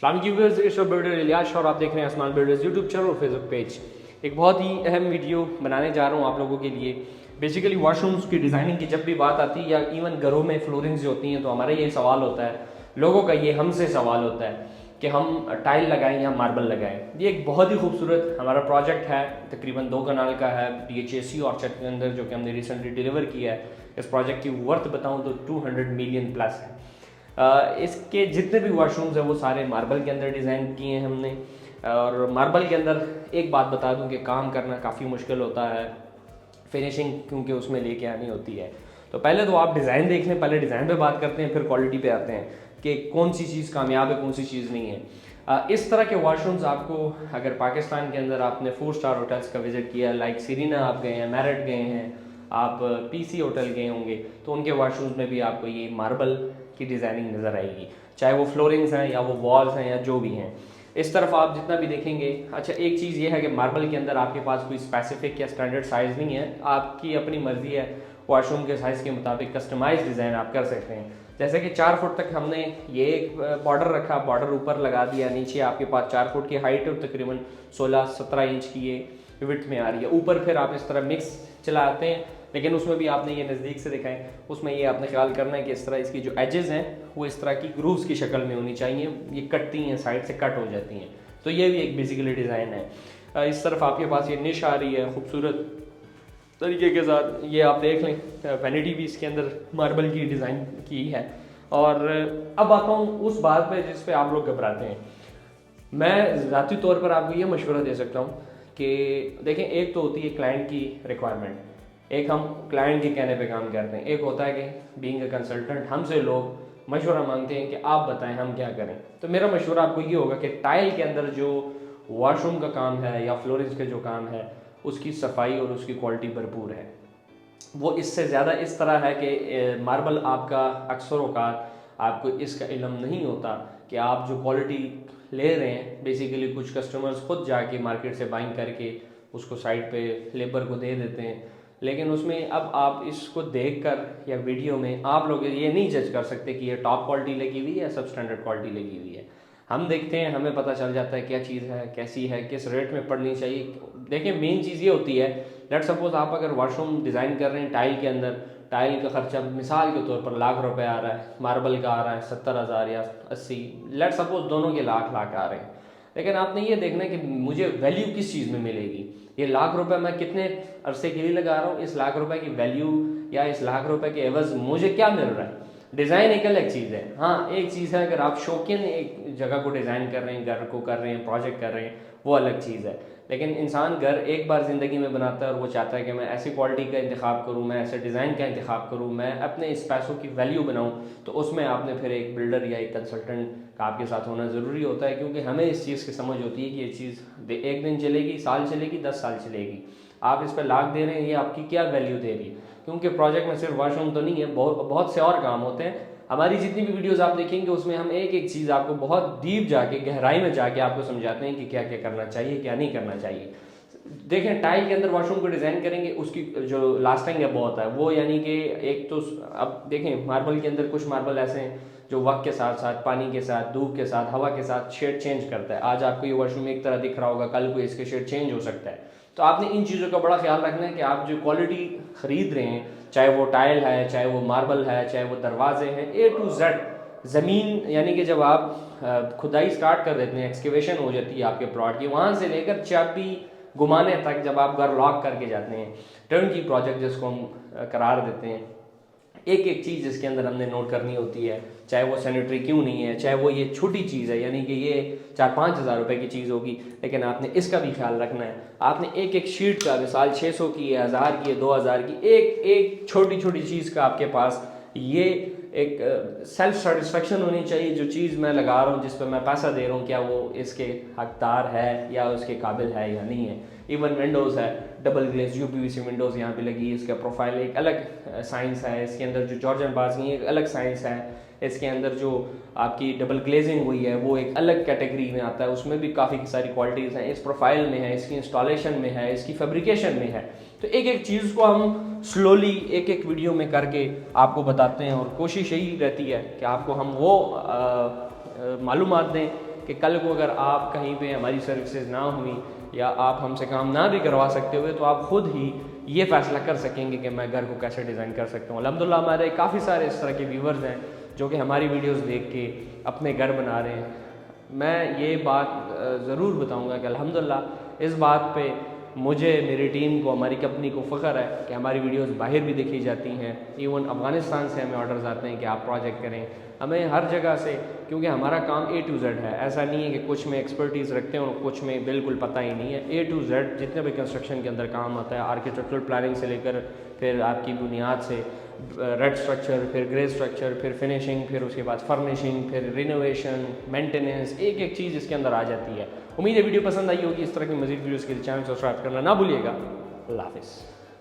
अस्सलाम viewers, it's your builder Ilyas और आप देख रहे हैं आसमान बिल्डर्स यूट्यूब चैनल और फेसबुक पेज। एक बहुत ही अहम वीडियो बनाने जा रहा हूँ आप लोगों के लिए। बेसिकली वॉशरूम्स की डिज़ाइनिंग की जब भी बात आती है या इवन घरों में फ्लोरिंग्स जो होती हैं, तो हमारा ये सवाल होता है, लोगों का ये हमसे सवाल होता है कि हम टाइल लगाएं या मार्बल लगाएं। ये एक बहुत ही खूबसूरत हमारा प्रोजेक्ट है, तकरीबन 2 कनाल का है DHAC ऑर्चर्ड के अंदर, जो कि हमने रिसेंटली डिलीवर किया है। इस प्रोजेक्ट की वर्थ बताऊँ तो 200 मिलियन प्लस है। इसके जितने भी वॉशरूम्स हैं वो सारे मार्बल के अंदर डिज़ाइन किए हैं हमने। और मार्बल के अंदर एक बात बता दूं कि काम करना काफ़ी मुश्किल होता है, फिनिशिंग क्योंकि उसमें लेके आनी होती है। तो पहले तो आप डिज़ाइन देख लें, पहले डिज़ाइन पे बात करते हैं, फिर क्वालिटी पे आते हैं कि कौन सी चीज़ कामयाब है, कौन सी चीज़ नहीं है। इस तरह के वॉशरूम्स आपको अगर पाकिस्तान के अंदर आपने 4 स्टार होटल्स का विज़िट किया, लाइक सीरीना आप गए हैं, मैरिट गए हैं, आप PC होटल गए होंगे, तो उनके वॉशरूम्स में भी आपको ये मार्बल की डिज़ाइनिंग नज़र आएगी, चाहे वो फ्लोरिंग्स हैं या वो वॉल्स हैं या जो भी हैं। इस तरफ आप जितना भी देखेंगे, अच्छा एक चीज़ ये है कि मार्बल के अंदर आपके पास कोई स्पेसिफिक या स्टैंडर्ड साइज़ नहीं है, आपकी अपनी मर्ज़ी है, वॉशरूम के साइज़ के मुताबिक कस्टमाइज डिज़ाइन आप कर सकते हैं। जैसे कि 4 फुट तक हमने ये एक बॉर्डर रखा, बॉर्डर ऊपर लगा दिया, नीचे आपके पास 4 फुट की हाइट और तकरीबन 16-17 इंच की ये विड्थ में आ रही है। ऊपर फिर आप इस तरह मिक्स चलाते हैं, लेकिन उसमें भी आपने ये नज़दीक से दिखाएं, उसमें ये आपने ख्याल करना है कि इस तरह इसकी जो एजेस हैं वो इस तरह की ग्रूव्स की शक्ल में होनी चाहिए, ये कटती हैं, साइड से कट हो जाती हैं। तो ये भी एक बेसिकली डिज़ाइन है। इस तरफ आपके पास ये निश आ रही है खूबसूरत तरीके के साथ, ये आप देख लें, वैनिटी भी इसके अंदर मार्बल की डिज़ाइन की है। और अब आता हूँ उस बात पे जिस पे आप लोग घबराते हैं। मैं ज़ाती तौर पर आपको ये मशवरा दे सकता हूँ कि देखें, एक तो होती है क्लाइंट की रिक्वायरमेंट, एक हम क्लाइंट के कहने पे काम करते हैं, एक होता है कि बीइंग अ कंसल्टेंट हमसे लोग मशवरा मांगते हैं कि आप बताएं हम क्या करें। तो मेरा मशवरा आपको ये होगा कि टाइल के अंदर जो वॉशरूम का काम है या फ्लोरिंग्स का जो काम है, उसकी सफाई और उसकी क्वालिटी भरपूर है। वो इससे ज़्यादा इस तरह है कि मार्बल आपका अक्सर औकात आपको इसका इल्म नहीं होता कि आप जो क्वालिटी ले रहे हैं, बेसिकली कुछ कस्टमर्स खुद जाके मार्केट से बाइंग करके उसको साइड पे लेबर को दे देते हैं, लेकिन उसमें अब आप इसको देखकर या वीडियो में आप लोग ये नहीं जज कर सकते कि ये टॉप क्वालिटी लगी हुई है या सब स्टैंडर्ड क्वालिटी लगी हुई है। हम देखते हैं, हमें पता चल जाता है क्या चीज़ है, कैसी है, किस रेट में पड़नी चाहिए। देखिए मेन चीज़ ये होती है, लेट सपोज आप अगर वॉशरूम डिज़ाइन कर रहे हैं टाइल के अंदर, टाइल का खर्चा मिसाल के तौर पर लाख रुपए आ रहा है, मार्बल का आ रहा है 70,000 या 80, लेट सपोज दोनों के लाख लाख आ रहे हैं, लेकिन आपने ये देखना है कि मुझे वैल्यू किस चीज़ में मिलेगी। ये लाख रुपए मैं कितने अरसे के लिए लगा रहा हूँ, इस लाख रुपए की वैल्यू या इस लाख रुपए के एवज मुझे क्या मिल रहा है। डिज़ाइन एक अलग चीज़ है। हाँ, एक चीज़ है अगर आप शौकीन एक जगह को डिज़ाइन कर रहे हैं, घर को कर रहे हैं, प्रोजेक्ट कर रहे हैं, वो अलग चीज़ है। लेकिन इंसान घर एक बार ज़िंदगी में बनाता है और वो चाहता है कि मैं ऐसी क्वालिटी का इंतखाब करूँ, मैं ऐसे डिज़ाइन का इंतखाब करूँ, मैं अपने इस पैसों की वैल्यू बनाऊँ। तो उसमें आपने फिर एक बिल्डर या एक कंसल्टेंट का आपके साथ होना ज़रूरी होता है, क्योंकि हमें इस चीज़ की समझ होती है कि ये चीज़ एक दिन चलेगी, साल चलेगी, 10 साल चलेगी। आप इस पर लाख दे रहे हैं, ये आपकी क्या वैल्यू दे रही है, क्योंकि प्रोजेक्ट में सिर्फ वॉशरूम तो नहीं है, बहुत से और काम होते हैं। हमारी जितनी भी वीडियोस आप देखेंगे उसमें हम एक एक चीज़ आपको बहुत डीप जाके, गहराई में जाके आपको समझाते हैं कि क्या क्या करना चाहिए, क्या नहीं करना चाहिए। देखें, टाइल के अंदर वॉशरूम को डिज़ाइन करेंगे, उसकी जो लास्टिंग है बहुत है वो, यानी कि एक तो अब देखें मार्बल के अंदर कुछ मार्बल ऐसे हैं जो वक्त के साथ साथ, पानी के साथ, धूप के साथ, हवा के साथ शेड चेंज करता है। आज आपको ये वॉशरूम एक तरह दिख रहा होगा, कल को इसके शेड चेंज हो सकता है। तो आपने इन चीज़ों का बड़ा ख्याल रखना है कि आप जो क्वालिटी ख़रीद रहे हैं, चाहे वो टाइल है, चाहे वो मार्बल है, चाहे वो दरवाजे हैं, A to Z ज़मीन, यानी कि जब आप खुदाई स्टार्ट कर देते हैं, एक्सकेवेशन हो जाती है आपके प्लॉट की, वहाँ से लेकर चाबी घुमाने तक, जब आप घर लॉक करके जाते हैं, टर्न की प्रोजेक्ट जिसको हम करार देते हैं, एक एक चीज़ इसके अंदर हमने नोट करनी होती है, चाहे वो सैनिटरी क्यों नहीं है, चाहे वो ये छोटी चीज़ है, यानी कि ये 4-5 हज़ार रुपये की चीज़ होगी, लेकिन आपने इसका भी ख्याल रखना है। आपने एक एक शीट का, मिसाल 600 की है, 1000 की है, 2000 की, एक एक छोटी छोटी चीज़ का आपके पास ये एक सेल्फ सेटिस्फेक्शन होनी चाहिए। जो चीज़ मैं लगा रहा हूँ, जिस पर मैं पैसा दे रहा हूँ, क्या वो इसके हकदार है या उसके काबिल है या नहीं है। इवन विंडोज़ है, डबल ग्लेज UPVC विंडोज़ यहाँ पे लगी है, इसका प्रोफाइल एक अलग साइंस है, इसके अंदर जो जॉर्जन बाज़नी एक अलग साइंस है, इसके अंदर जो आपकी डबल ग्लेजिंग हुई है वो एक अलग कैटेगरी में आता है, उसमें भी काफ़ी सारी क्वालिटीज़ हैं, इस प्रोफाइल में है, इसकी इंस्टॉलेशन में है, इसकी फैब्रिकेशन में है। तो एक एक चीज़ को हम स्लोली एक एक वीडियो में करके आपको बताते हैं, और कोशिश यही रहती है कि आपको हम वो मालूमात दें कि कल को अगर आप कहीं पे हमारी सर्विसेज ना हुई या आप हमसे काम ना भी करवा सकते हुए तो आप ख़ुद ही ये फ़ैसला कर सकेंगे कि मैं घर को कैसे डिज़ाइन कर सकता हूँ। अल्हम्दुलिल्लाह हमारे काफ़ी सारे इस तरह के व्यूवर्स हैं जो कि हमारी वीडियोस देख के अपने घर बना रहे हैं। मैं ये बात ज़रूर बताऊँगा कि अल्हम्दुलिल्लाह इस बात पे मुझे, मेरी टीम को, हमारी कंपनी को फ़ख्र है कि हमारी वीडियोस बाहर भी देखी जाती हैं। इवन अफ़गानिस्तान से हमें ऑर्डर्स आते हैं कि आप प्रोजेक्ट करें, हमें हर जगह से, क्योंकि हमारा काम A to Z है। ऐसा नहीं है कि कुछ में एक्सपर्टीज़ रखते हैं और कुछ में बिल्कुल पता ही नहीं है। A to Z जितने भी कंस्ट्रक्शन के अंदर काम आता है, आर्किटेक्चरल प्लानिंग से लेकर फिर आपकी बुनियाद से रेड स्ट्रक्चर, फिर ग्रे स्ट्रक्चर, फिर फिनिशिंग, फिर उसके बाद फर्निशिंग, फिर रिनोवेशन, मेंटेनेंस, एक एक चीज़ इसके अंदर आ जाती है। उम्मीद है वीडियो पसंद आई होगी। इस तरह की मज़ीद वीडियोज़ के लिए चैनल सब्सक्राइब करना ना भूलिएगा। अल्लाह हाफ़िज़।